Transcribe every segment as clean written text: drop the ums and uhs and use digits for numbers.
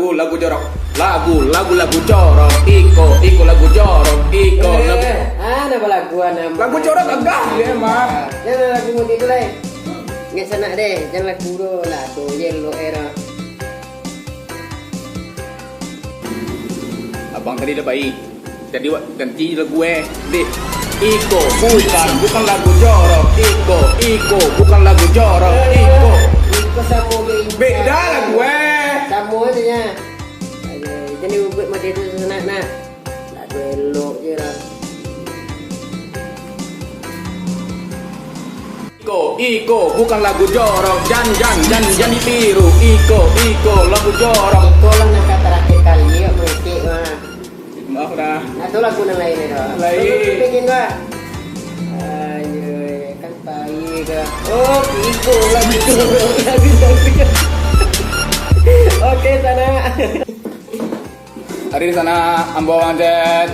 lagu jorok. Lagu jorok. Iko lagu jorok. Iko lagu. Nama laguan nama. Lagu jorok enggak ya emang. Jangan lagu mudik dulu deh. Nggak sana deh, jangan lagu dulu lah tuh Yellow Era. Abang tadi udah baik. Jadi ganti lagu deh. Iko bukan lagu jorok. Iko bukan lagu jorok. Iko sama Beda lagu Sama aja nya. Jadi ubet macam itu sana nak. Lagu elok je lah. Iko bukan lagu jorok. Jangan ditiru. Iko lagu jorok. Iko lah nak kata terakhir kali ya musik mah. Maaf dah. Nah tu lagu yang lain dah. Lain. Bikin dah. Ayo kan baik dah. Oh Iko lagu jorok. Oke sana. Hari di sana Ambo Wanjet.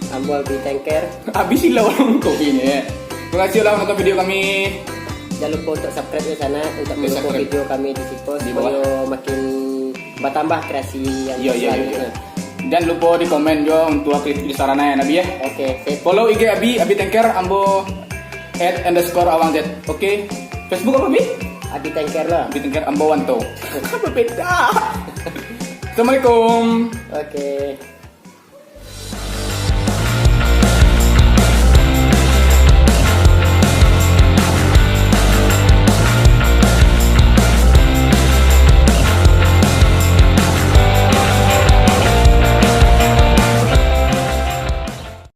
Ambol di tanker. Habisin lah orang kopinya ya. Terima kasih udah menonton video kami. Jangan lupa untuk subscribe di sana untuk Oke, mendukung subscribe. video kami di situ Di bawah. supaya makin bertambah kreasi yang Iya. selanjutnya. Jangan lupa di komen juga untuk kritik sarannya ya Nabi ya. Oke, sip. Follow IG Abi Tanker Ambo @_awangz. Oke. Facebook apa Abi? Abi tanker lah. Abi Tanker Ambo Wanto. Apa beda? Assalamualaikum. Oke.